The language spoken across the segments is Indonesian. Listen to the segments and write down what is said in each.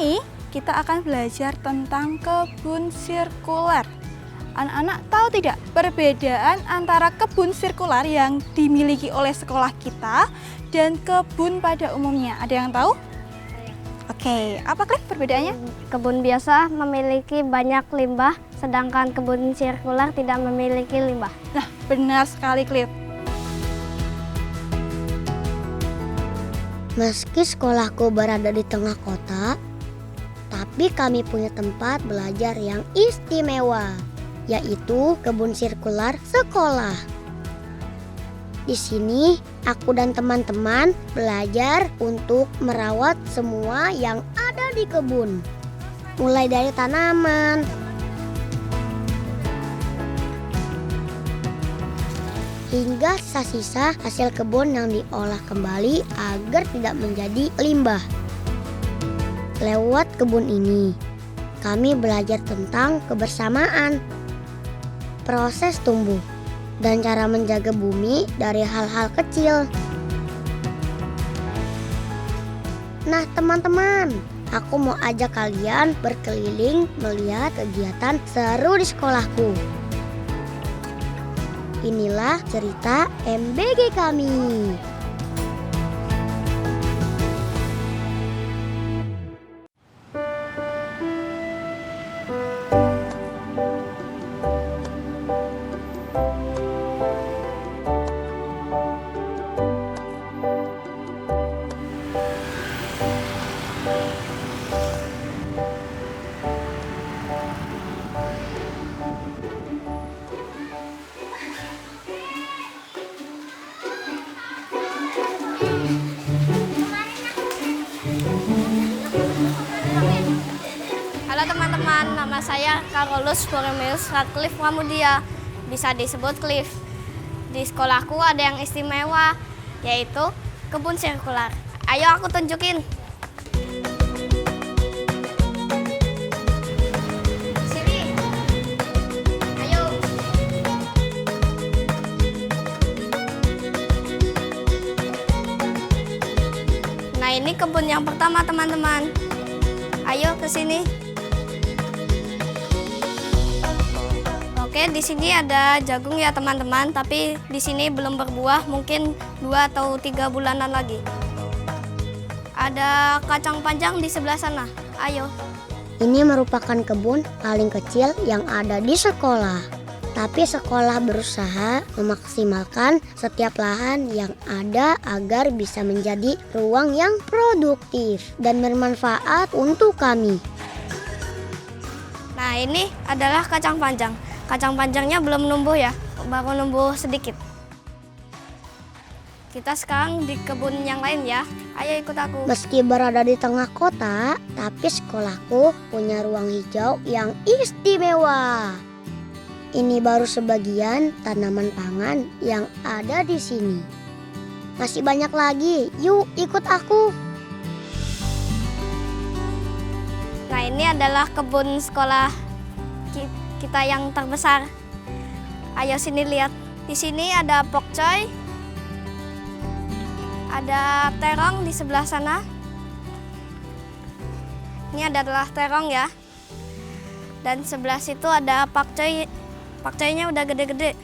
ini kita akan belajar tentang kebun sirkular. Anak-anak tahu tidak perbedaan antara kebun sirkular yang dimiliki oleh sekolah kita dan kebun pada umumnya? Ada yang tahu? Oke, apa Cliff perbedaannya? Kebun biasa memiliki banyak limbah, sedangkan kebun sirkular tidak memiliki limbah. Nah, benar sekali Cliff. Meski sekolahku berada di tengah kota, tapi kami punya tempat belajar yang istimewa, yaitu kebun sirkular sekolah. Di sini, aku dan teman-teman belajar untuk merawat semua yang ada di kebun. Mulai dari tanaman, hingga sisa-sisa hasil kebun yang diolah kembali agar tidak menjadi limbah. Lewat kebun ini, kami belajar tentang kebersamaan, proses tumbuh, dan cara menjaga bumi dari hal-hal kecil. Nah teman-teman, aku mau ajak kalian berkeliling melihat kegiatan seru di sekolahku. Inilah cerita MBG kami. Halo teman-teman, nama saya Carolus Borromeus Radcliffe Pramudia, bisa disebut Cliff. Di sekolahku ada yang istimewa, yaitu kebun sirkular. Ayo aku tunjukin. Sini. Ayo. Nah, ini kebun yang pertama teman-teman. Ayo ke sini. Oke, di sini ada jagung ya teman-teman, tapi di sini belum berbuah, mungkin 2 atau 3 bulanan lagi. Ada kacang panjang di sebelah sana. Ayo. Ini merupakan kebun paling kecil yang ada di sekolah. Tapi sekolah berusaha memaksimalkan setiap lahan yang ada agar bisa menjadi ruang yang produktif dan bermanfaat untuk kami. Nah, ini adalah kacang panjang. Kacang panjangnya belum numbuh ya, baru numbuh sedikit. Kita sekarang di kebun yang lain ya. Ayo ikut aku. Meski berada di tengah kota, tapi sekolahku punya ruang hijau yang istimewa. Ini baru sebagian tanaman pangan yang ada di sini. Masih banyak lagi, yuk ikut aku. Nah, ini adalah kebun sekolah kita yang terbesar. Ayo sini lihat. Di sini ada pokcoy, ada terong di sebelah sana. Ini adalah terong ya. Dan sebelah situ ada pakcoy. Pakcoynya udah gede-gede.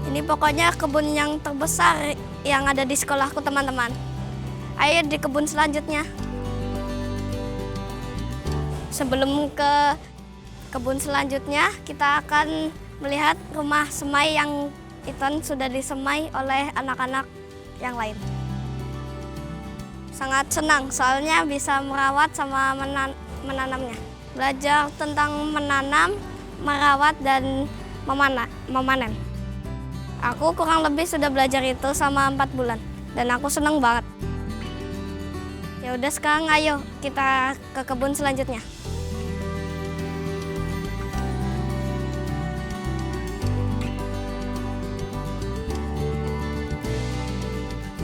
Ini pokoknya kebun yang terbesar yang ada di sekolahku teman-teman. Ayo di kebun selanjutnya. Sebelum ke kebun selanjutnya, kita akan melihat rumah semai yang itu sudah disemai oleh anak-anak yang lain. Sangat senang soalnya bisa merawat sama menanamnya. Belajar tentang menanam, merawat, dan memanen. Aku kurang lebih sudah belajar itu sama 4 bulan dan aku senang banget. Ya udah sekarang ayo kita ke kebun selanjutnya.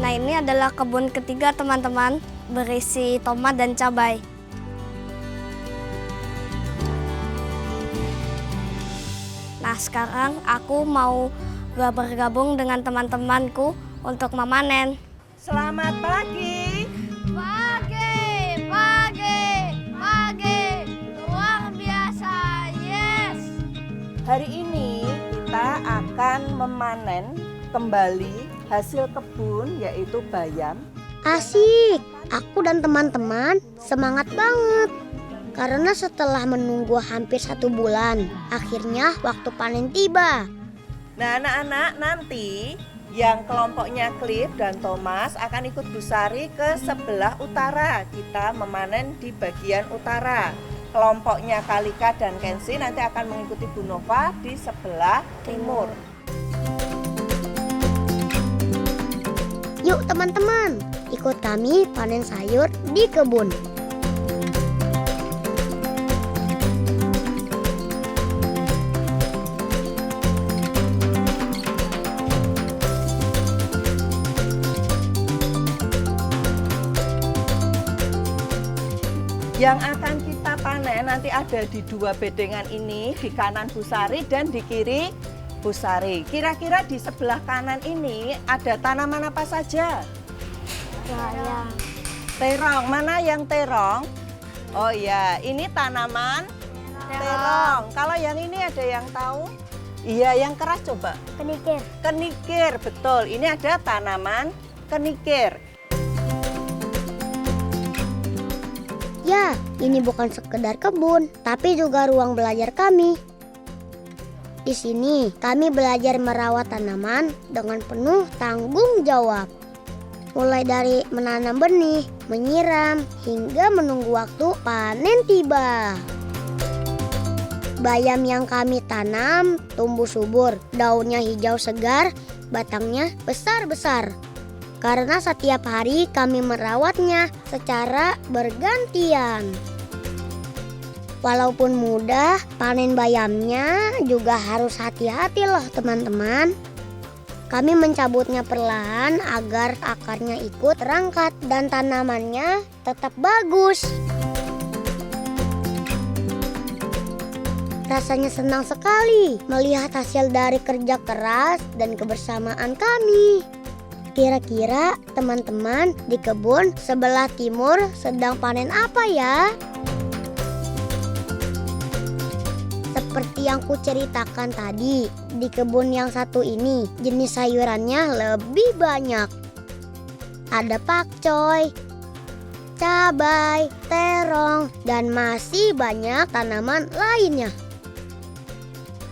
Nah, ini adalah kebun ketiga teman-teman, berisi tomat dan cabai. Nah, sekarang aku mau bergabung dengan teman-temanku untuk memanen. Selamat pagi. Pagi. memanen kembali hasil kebun yaitu bayam. Asik, aku dan teman-teman semangat banget. Karena setelah menunggu hampir 1 bulan, akhirnya waktu panen tiba. Nah anak-anak, nanti yang kelompoknya Cliff dan Thomas akan ikut Bu Sari ke sebelah utara. Kita memanen di bagian utara. Kelompoknya Kalika dan Kenzi nanti akan mengikuti Bu Nova di sebelah timur. Yuk teman-teman, ikut kami panen sayur di kebun. Yang akan kita panen nanti ada di 2 bedengan ini, di kanan Bu Sari dan di kiri Bu Sari. Kira-kira di sebelah kanan ini ada tanaman apa saja? Bayam. Terong. Mana yang terong? Oh iya, ini tanaman terong. Kalau yang ini ada yang tahu? Iya, yang keras coba. Kenikir. Kenikir, betul. Ini ada tanaman kenikir. Ya, ini bukan sekedar kebun, tapi juga ruang belajar kami. Di sini, kami belajar merawat tanaman dengan penuh tanggung jawab. Mulai dari menanam benih, menyiram, hingga menunggu waktu panen tiba. Bayam yang kami tanam tumbuh subur, daunnya hijau segar, batangnya besar-besar. Karena setiap hari kami merawatnya secara bergantian. Walaupun mudah, panen bayamnya juga harus hati-hati loh teman-teman. Kami mencabutnya perlahan agar akarnya ikut terangkat dan tanamannya tetap bagus. Rasanya senang sekali melihat hasil dari kerja keras dan kebersamaan kami. Kira-kira teman-teman di kebun sebelah timur sedang panen apa ya? Seperti yang kuceritakan tadi, di kebun yang satu ini jenis sayurannya lebih banyak. Ada pakcoy, cabai, terong, dan masih banyak tanaman lainnya.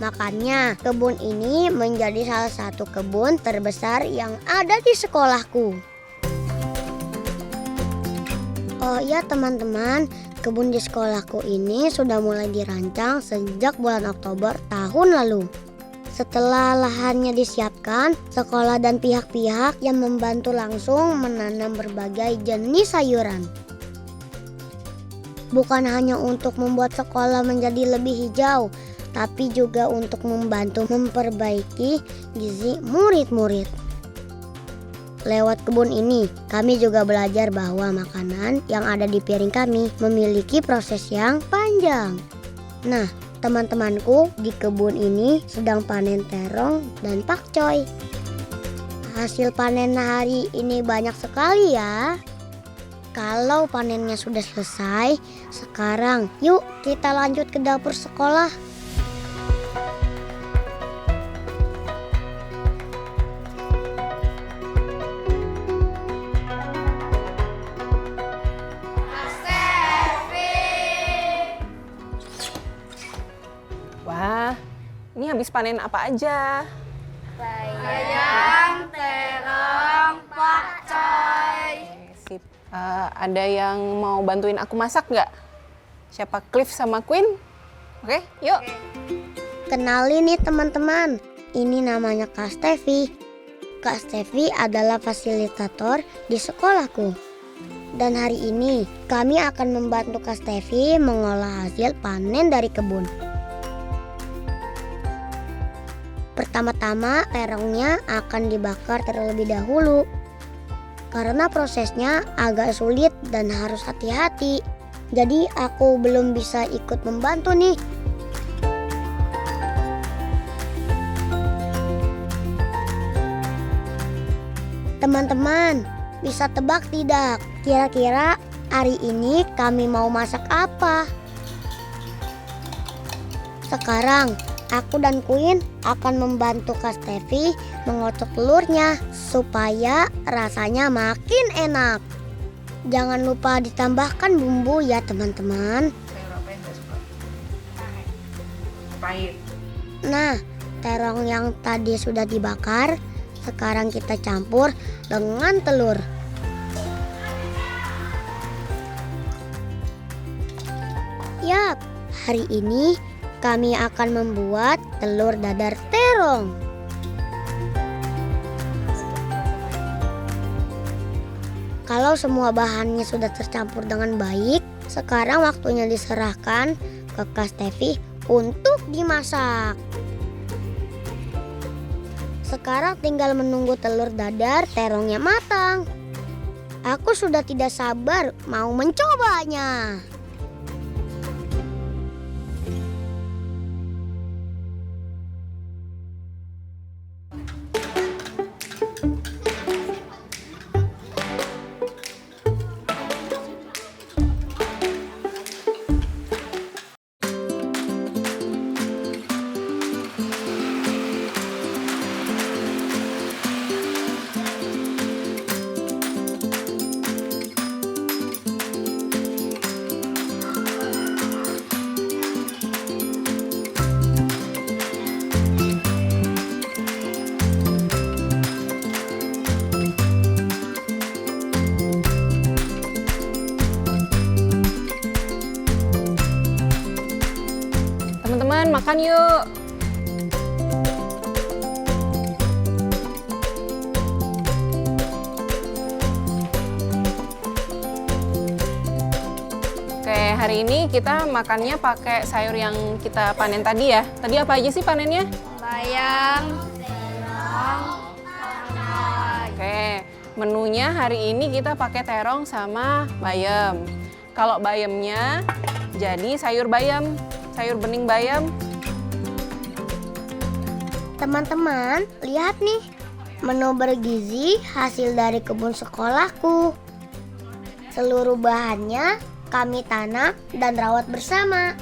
Makanya kebun ini menjadi salah satu kebun terbesar yang ada di sekolahku. Oh ya teman-teman, kebun di sekolahku ini sudah mulai dirancang sejak bulan Oktober tahun lalu. Setelah lahannya disiapkan, sekolah dan pihak-pihak yang membantu langsung menanam berbagai jenis sayuran. Bukan hanya untuk membuat sekolah menjadi lebih hijau, tapi juga untuk membantu memperbaiki gizi murid-murid. Lewat kebun ini, kami juga belajar bahwa makanan yang ada di piring kami memiliki proses yang panjang. Nah, teman-temanku di kebun ini sedang panen terong dan pakcoy. Hasil panen hari ini banyak sekali ya. Kalau panennya sudah selesai, sekarang yuk kita lanjut ke dapur sekolah. Wah, ini habis panen apa aja? Bayam, terong, pakcoy. Sip. Ada yang mau bantuin aku masak nggak? Siapa Cliff sama Queen? Oke, yuk. Kenalin nih teman-teman, ini namanya Kak Stevi. Kak Stevi adalah fasilitator di sekolahku. Dan hari ini kami akan membantu Kak Stevi mengolah hasil panen dari kebun. Pertama-tama terongnya akan dibakar terlebih dahulu. Karena prosesnya agak sulit dan harus hati-hati. Jadi aku belum bisa ikut membantu nih. Teman-teman, bisa tebak tidak? Kira-kira hari ini kami mau masak apa? Sekarang Aku dan Queen akan membantu Kak Stevi mengocok telurnya supaya rasanya makin enak. Jangan lupa ditambahkan bumbu ya teman-teman. Sayur apa yang nggak suka? Pahit. Nah, terong yang tadi sudah dibakar, sekarang kita campur dengan telur. Yap, hari ini kami akan membuat telur dadar terong. Kalau semua bahannya sudah tercampur dengan baik, sekarang waktunya diserahkan ke Kak Stevi untuk dimasak. Sekarang tinggal menunggu telur dadar terongnya matang. Aku sudah tidak sabar mau mencobanya. Teman-teman, makan yuk. Oke, hari ini kita makannya pakai sayur yang kita panen tadi ya. Tadi apa aja sih panennya? Bayam, Oke, menunya hari ini kita pakai terong sama bayam. Kalau bayamnya jadi sayur bayam, sayur bening bayam. Teman-teman, lihat nih. Menu bergizi hasil dari kebun sekolahku. Seluruh bahannya kami tanam dan rawat bersama.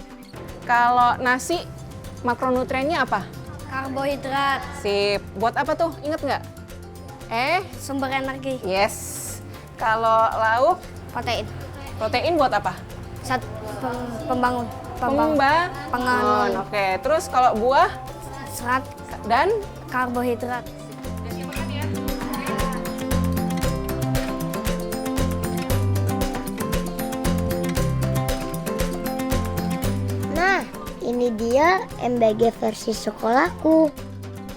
Kalau nasi, makronutriennya apa? karbohidrat, Sip. Buat apa tuh? Ingat nggak? sumber energi, Yes. Kalau lauk, protein, protein buat apa? pembangun, Pembangun. Oke. Terus kalau buah serat, dan karbohidrat. Nah, ini dia MBG versi sekolahku.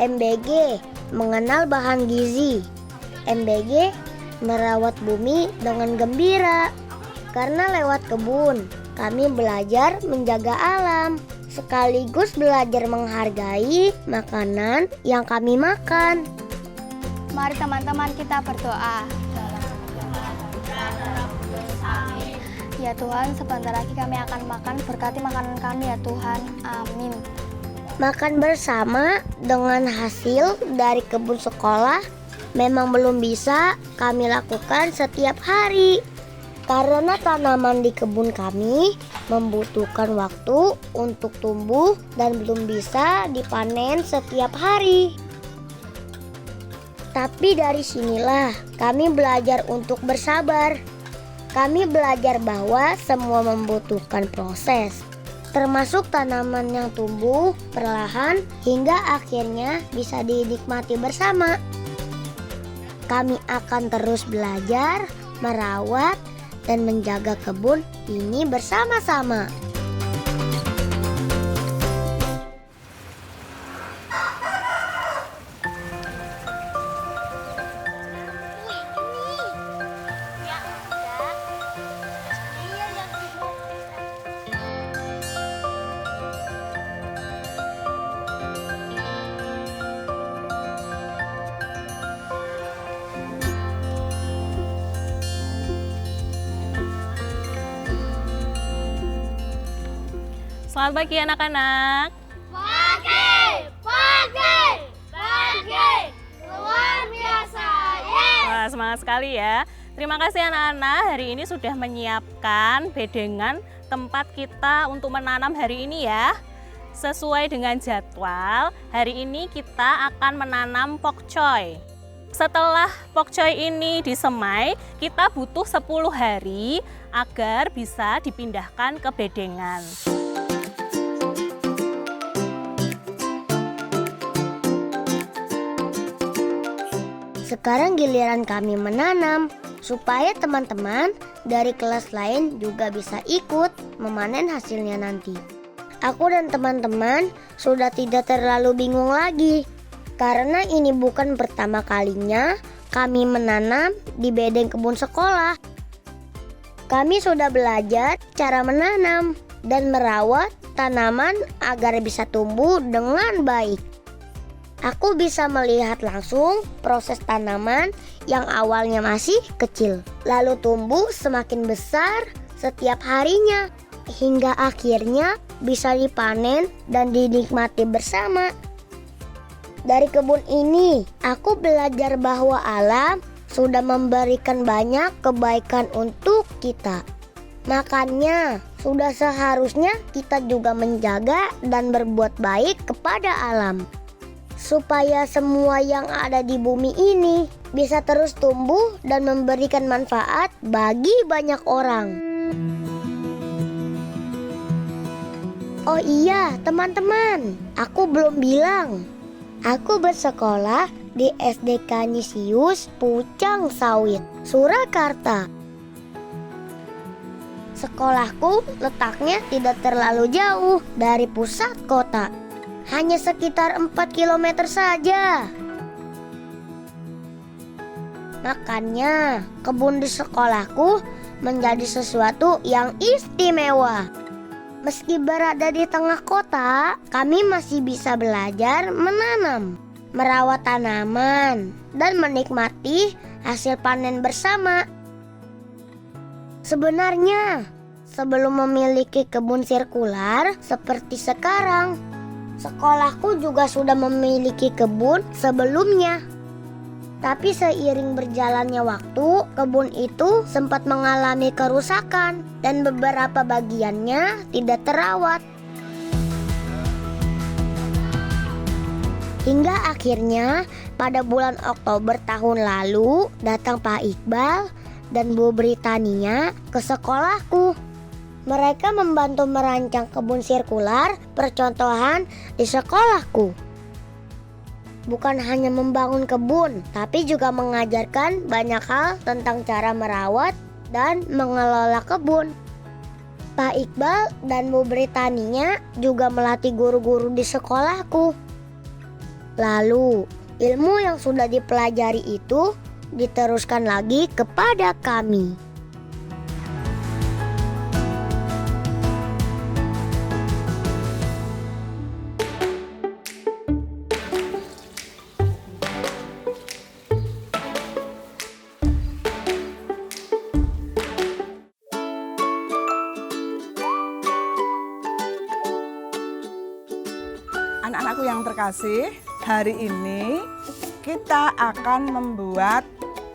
MBG mengenal bahan gizi. MBG merawat bumi dengan gembira. Karena lewat kebun, kami belajar menjaga alam, sekaligus belajar menghargai makanan yang kami makan. Mari teman-teman kita berdoa. Ya Tuhan, sebentar lagi kami akan makan, berkati makanan kami ya Tuhan. Amin. Makan bersama dengan hasil dari kebun sekolah memang belum bisa kami lakukan setiap hari. Karena tanaman di kebun kami membutuhkan waktu untuk tumbuh dan belum bisa dipanen setiap hari. Tapi dari sinilah kami belajar untuk bersabar. Kami belajar bahwa semua membutuhkan proses, termasuk tanaman yang tumbuh perlahan hingga akhirnya bisa dinikmati bersama. Kami akan terus belajar, merawat, dan menjaga kebun ini bersama-sama. Selamat pagi anak-anak. Luar biasa, Wah, semangat sekali ya. Terima kasih anak-anak, hari ini sudah menyiapkan bedengan tempat kita untuk menanam hari ini ya. Sesuai dengan jadwal, hari ini kita akan menanam pokcoy. Setelah pokcoy ini disemai, kita butuh 10 hari agar bisa dipindahkan ke bedengan. Sekarang giliran kami menanam, supaya teman-teman dari kelas lain juga bisa ikut memanen hasilnya nanti. Aku dan teman-teman sudah tidak terlalu bingung lagi, karena ini bukan pertama kalinya kami menanam di bedeng kebun sekolah. Kami sudah belajar cara menanam dan merawat tanaman agar bisa tumbuh dengan baik. Aku bisa melihat langsung proses tanaman yang awalnya masih kecil, lalu tumbuh semakin besar setiap harinya, hingga akhirnya bisa dipanen dan dinikmati bersama. Dari kebun ini, aku belajar bahwa alam sudah memberikan banyak kebaikan untuk kita. Makanya, sudah seharusnya kita juga menjaga dan berbuat baik kepada alam, supaya semua yang ada di bumi ini bisa terus tumbuh dan memberikan manfaat bagi banyak orang. Oh iya, teman-teman, aku belum bilang. Aku bersekolah di SD Kanisius Pucang Sawit, Surakarta. Sekolahku letaknya tidak terlalu jauh dari pusat kota, hanya sekitar 4 km saja. Makanya kebun di sekolahku menjadi sesuatu yang istimewa. Meski berada di tengah kota, kami masih bisa belajar menanam, merawat tanaman, dan menikmati hasil panen bersama. Sebenarnya, sebelum memiliki kebun sirkular seperti sekarang, sekolahku juga sudah memiliki kebun sebelumnya. Tapi seiring berjalannya waktu, kebun itu sempat mengalami kerusakan dan beberapa bagiannya tidak terawat. Hingga akhirnya pada bulan Oktober tahun lalu datang Pak Iqbal dan Bu Britania ke sekolahku. Mereka membantu merancang kebun sirkular percontohan di sekolahku. Bukan hanya membangun kebun, tapi juga mengajarkan banyak hal tentang cara merawat dan mengelola kebun. Pak Iqbal dan Bu Britania juga melatih guru-guru di sekolahku. Lalu, ilmu yang sudah dipelajari itu diteruskan lagi kepada kami. Anak-anakku yang terkasih, hari ini kita akan membuat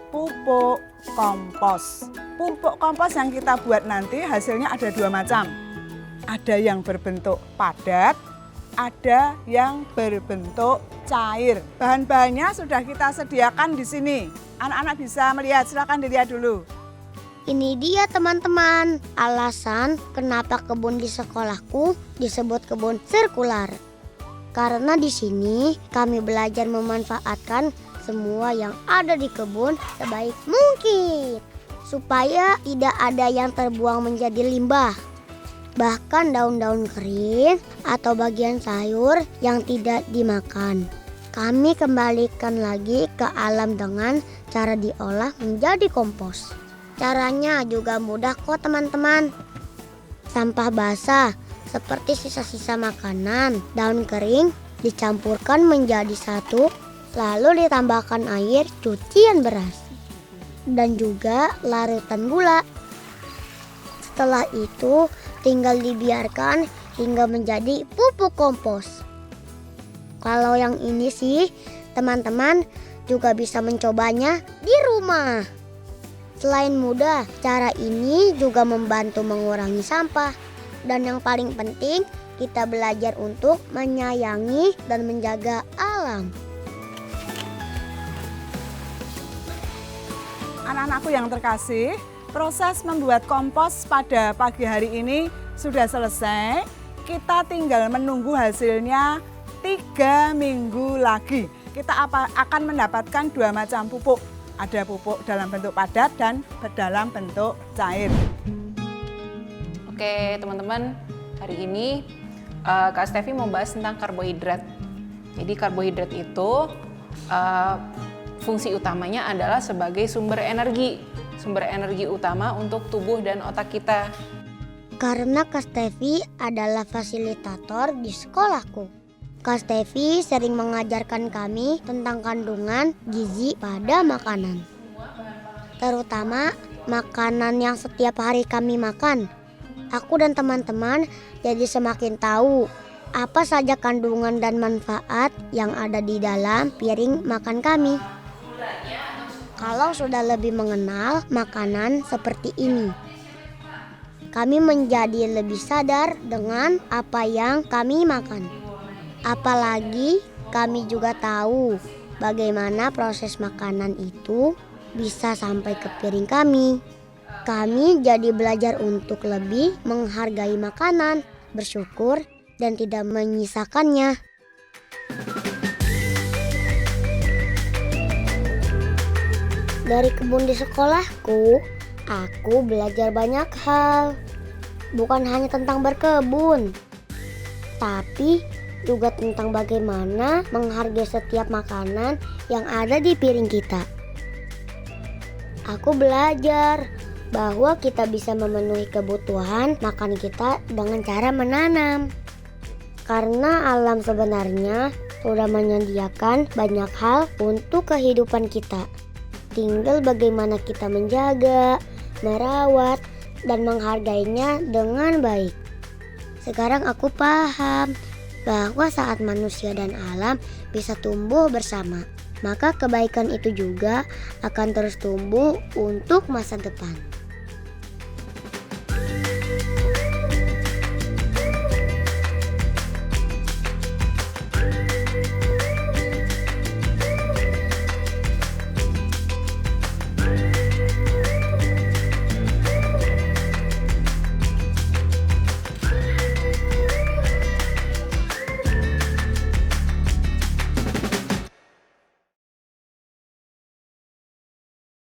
pupuk kompos. Pupuk kompos yang kita buat nanti hasilnya ada 2 macam. Ada yang berbentuk padat, ada yang berbentuk cair. Bahan-bahannya sudah kita sediakan di sini. Anak-anak bisa melihat, silakan dilihat dulu. Ini dia teman-teman, alasan kenapa kebun di sekolahku disebut kebun sirkular. Karena di sini kami belajar memanfaatkan semua yang ada di kebun sebaik mungkin, supaya tidak ada yang terbuang menjadi limbah. Bahkan daun-daun kering atau bagian sayur yang tidak dimakan, kami kembalikan lagi ke alam dengan cara diolah menjadi kompos. Caranya juga mudah kok teman-teman. Sampah basah seperti sisa-sisa makanan, daun kering dicampurkan menjadi satu, lalu ditambahkan air cucian beras dan juga larutan gula. Setelah itu tinggal dibiarkan hingga menjadi pupuk kompos. Kalau yang ini sih teman-teman juga bisa mencobanya di rumah. Selain mudah, cara ini juga membantu mengurangi sampah. Dan yang paling penting kita belajar untuk menyayangi dan menjaga alam. Anak-anakku yang terkasih, proses membuat kompos pada pagi hari ini sudah selesai. Kita tinggal menunggu hasilnya 3 minggu lagi. Kita akan mendapatkan 2 macam pupuk. Ada pupuk dalam bentuk padat dan dalam bentuk cair. Oke teman-teman, hari ini Kak Stevi mau bahas tentang karbohidrat. Jadi karbohidrat itu fungsi utamanya adalah sebagai sumber energi utama untuk tubuh dan otak kita. Karena Kak Stevi adalah fasilitator di sekolahku. Kak Stevi sering mengajarkan kami tentang kandungan gizi pada makanan. Terutama makanan yang setiap hari kami makan. Aku dan teman-teman jadi semakin tahu apa saja kandungan dan manfaat yang ada di dalam piring makan kami. Kalau sudah lebih mengenal makanan seperti ini, kami menjadi lebih sadar dengan apa yang kami makan. Apalagi kami juga tahu bagaimana proses makanan itu bisa sampai ke piring kami. Kami jadi belajar untuk lebih menghargai makanan, bersyukur, dan tidak menyisakannya. Dari kebun di sekolahku, aku belajar banyak hal. Bukan hanya tentang berkebun, tapi juga tentang bagaimana menghargai setiap makanan yang ada di piring kita. Aku belajar bahwa kita bisa memenuhi kebutuhan makan kita dengan cara menanam. Karena alam sebenarnya sudah menyediakan banyak hal untuk kehidupan kita. Tinggal bagaimana kita menjaga, merawat, dan menghargainya dengan baik. Sekarang aku paham bahwa saat manusia dan alam bisa tumbuh bersama, maka kebaikan itu juga akan terus tumbuh untuk masa depan.